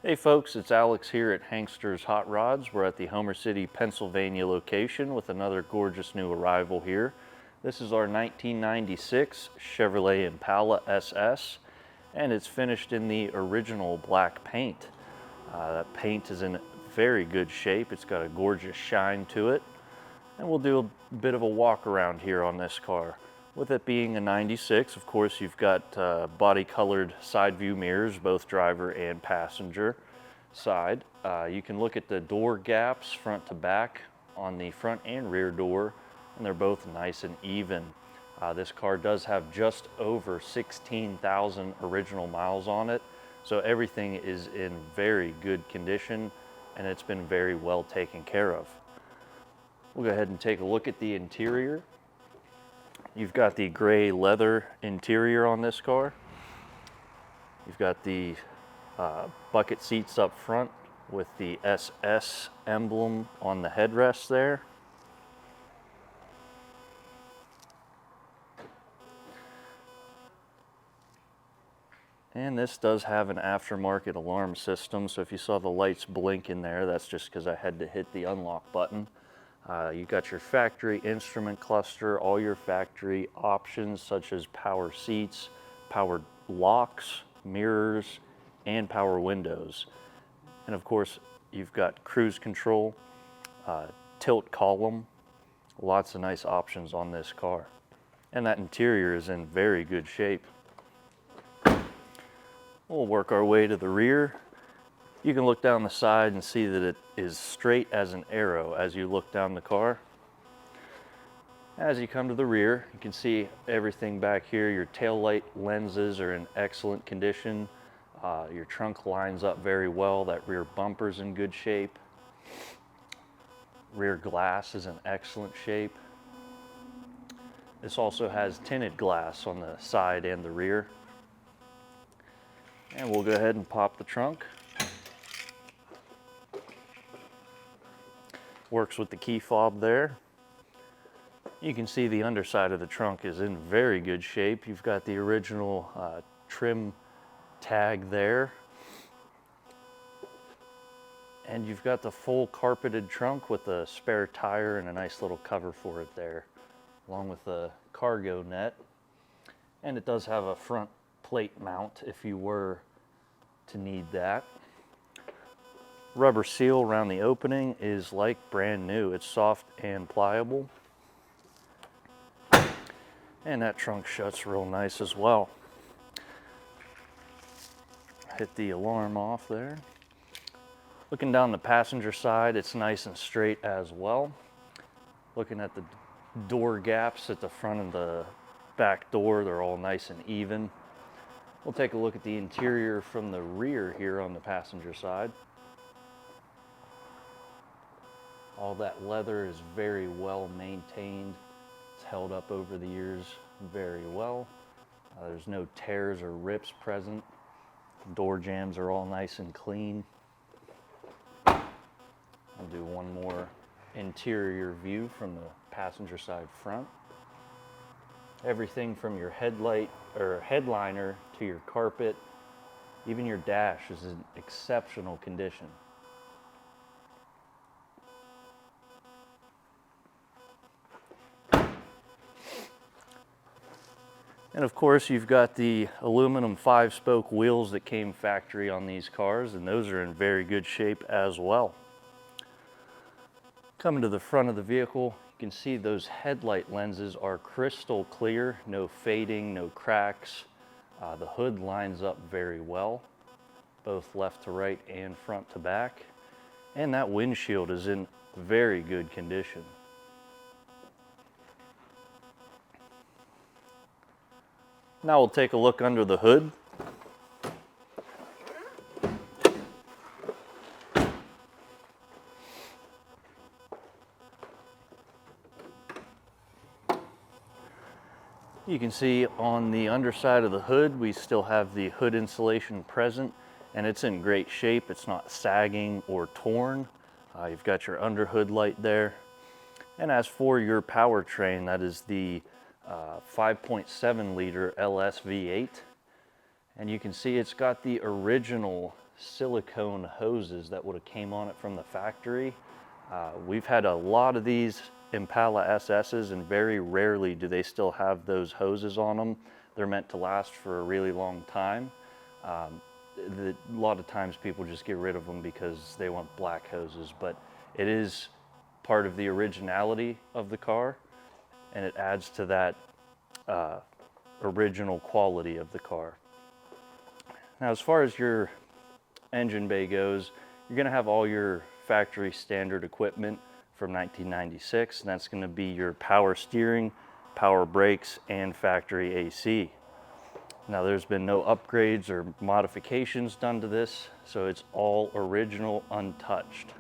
Hey folks, it's Alex here at Hankster's Hot Rods. We're at the Homer City, Pennsylvania location with another gorgeous new arrival here. This is our 1996 Chevrolet Impala Ss, and it's finished in the original black paint. That paint is in very good shape. It's got a gorgeous shine to it, and we'll do a bit of a walk around here on this car. With it being a 96, of course, you've got body-colored side view mirrors, both driver and passenger side. You can look at the door gaps front to back on the front and rear door, and they're both nice and even. This car does have just over 16,000 original miles on it, so everything is in very good condition, and it's been very well taken care of. We'll go ahead and take a look at the interior. You've got the gray leather interior on this car. You've got the bucket seats up front with the SS emblem on the headrest there. And this does have an aftermarket alarm system, so if you saw the lights blink in there, that's just because I had to hit the unlock button. You got your factory instrument cluster, all your factory options such as power seats, power locks, mirrors, and power windows. And of course, you've got cruise control, tilt column, lots of nice options on this car. And that interior is in very good shape. We'll work our way to the rear. You can look down the side and see that it is straight as an arrow as you look down the car. As you come to the rear, you can see everything back here. Your tail light lenses are in excellent condition. Your trunk lines up very well. That rear bumper's in good shape. Rear glass is in excellent shape. This also has tinted glass on the side and the rear. And we'll go ahead and pop the trunk. Works with the key fob there. You can see the underside of the trunk is in very good shape. You've got the original trim tag there. And you've got the full carpeted trunk with a spare tire and a nice little cover for it there, along with the cargo net. And it does have a front plate mount if you were to need that. Rubber seal around the opening is like brand new. It's soft and pliable. And that trunk shuts real nice as well. Hit the alarm off there. Looking down the passenger side, it's nice and straight as well. Looking at the door gaps at the front and the back door, they're all nice and even. We'll take a look at the interior from the rear here on the passenger side. All that leather is very well maintained. It's held up over the years very well. There's no tears or rips present. Door jambs are all nice and clean. I'll do one more interior view from the passenger side front. Everything from your headlight or headliner to your carpet, even your dash is in exceptional condition. And of course, you've got the aluminum 5-spoke wheels that came factory on these cars, and those are in very good shape as well. Coming to the front of the vehicle, you can see those headlight lenses are crystal clear, no fading, no cracks. The hood lines up very well, both left to right and front to back. And that windshield is in very good condition. Now we'll take a look under the hood. You can see on the underside of the hood, we still have the hood insulation present, and it's in great shape. It's not sagging or torn. You've got your under hood light there. And as for your powertrain, that is the 5.7 liter LS V8. And you can see it's got the original silicone hoses that would have came on it from the factory. We've had a lot of these Impala SS's, and very rarely do they still have those hoses on them. They're meant to last for a really long time. A lot of times people just get rid of them because they want black hoses, but it is part of the originality of the car, and it adds to that original quality of the car. Now, as far as your engine bay goes, you're going to have all your factory standard equipment from 1996, and that's going to be your power steering, power brakes, and factory AC. Now, there's been no upgrades or modifications done to this, so it's all original, untouched.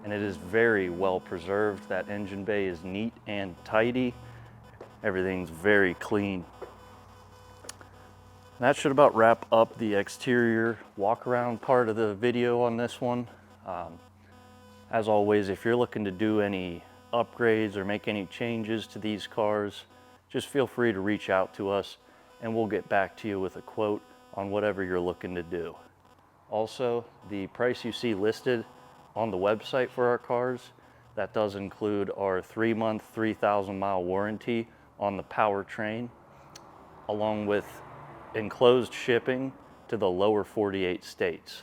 And it is very well preserved. That engine bay is neat and tidy. Everything's very clean. That should about wrap up the exterior walk around part of the video on this one. As always, if you're looking to do any upgrades or make any changes to these cars, just feel free to reach out to us and we'll get back to you with a quote on whatever you're looking to do. Also, the price you see listed on the website for our cars, that does include our 3-month, 3,000-mile warranty on the powertrain, along with enclosed shipping to the lower 48 states.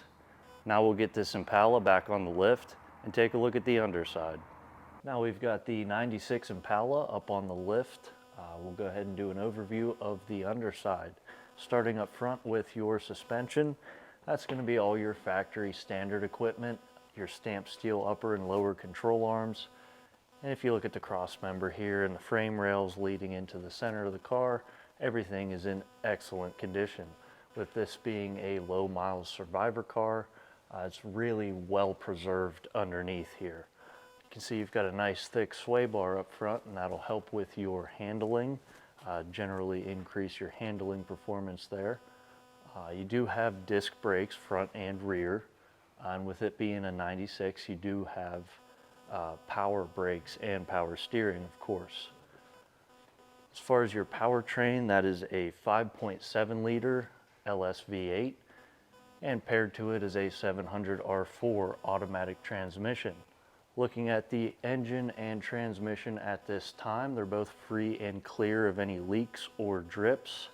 Now we'll get this Impala back on the lift and take a look at the underside. Now we've got the 96 Impala up on the lift. We'll go ahead and do an overview of the underside. Starting up front with your suspension, that's going to be all your factory standard equipment, your stamped steel upper and lower control arms. And if you look at the cross member here and the frame rails leading into the center of the car, everything is in excellent condition. With this being a low miles survivor car, it's really well preserved underneath here. You can see you've got a nice thick sway bar up front, and that'll help with your handling, generally increase your handling performance there. You do have disc brakes front and rear, and with it being a 96, you do have power brakes and power steering, of course. As far as your powertrain, that is a 5.7 liter LS V8, and paired to it is a 700R4 automatic transmission. Looking at the engine and transmission at this time, they're both free and clear of any leaks or drips.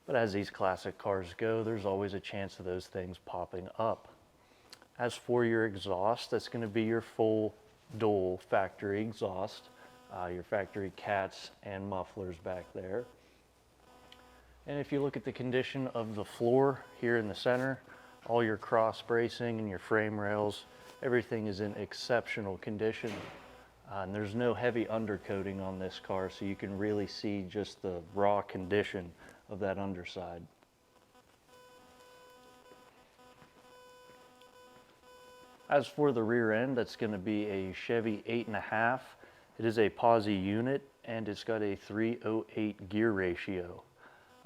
But as these classic cars go, there's always a chance of those things popping up. As for your exhaust, that's going to be your full dual factory exhaust, your factory cats and mufflers back there. And if you look at the condition of the floor here in the center, all your cross bracing and your frame rails, everything is in exceptional condition. And there's no heavy undercoating on this car, so you can really see just the raw condition of that underside. As for the rear end, that's going to be a Chevy 8.5. It is a POSI unit, and it's got a 308 gear ratio.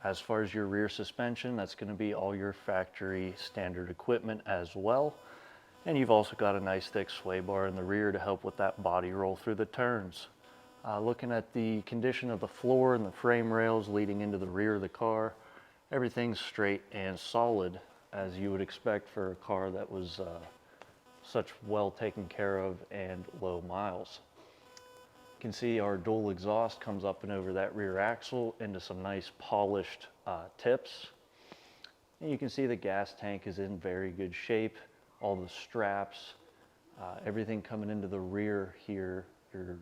As far as your rear suspension, that's going to be all your factory standard equipment as well. And you've also got a nice thick sway bar in the rear to help with that body roll through the turns. Looking at the condition of the floor and the frame rails leading into the rear of the car, everything's straight and solid, as you would expect for a car that was such well taken care of and low miles. You can see our dual exhaust comes up and over that rear axle into some nice polished tips. And you can see the gas tank is in very good shape. All the straps, everything coming into the rear here, your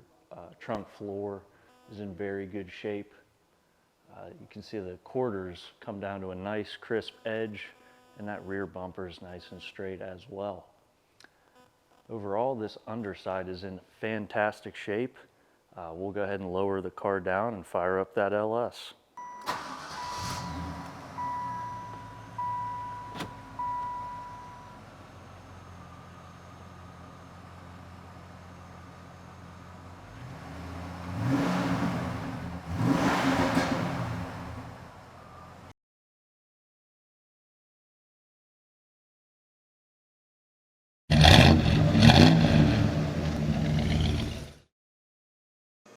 trunk floor is in very good shape. You can see the quarters come down to a nice crisp edge, and that rear bumper is nice and straight as well. Overall, this underside is in fantastic shape. We'll go ahead and lower the car down and fire up that LS.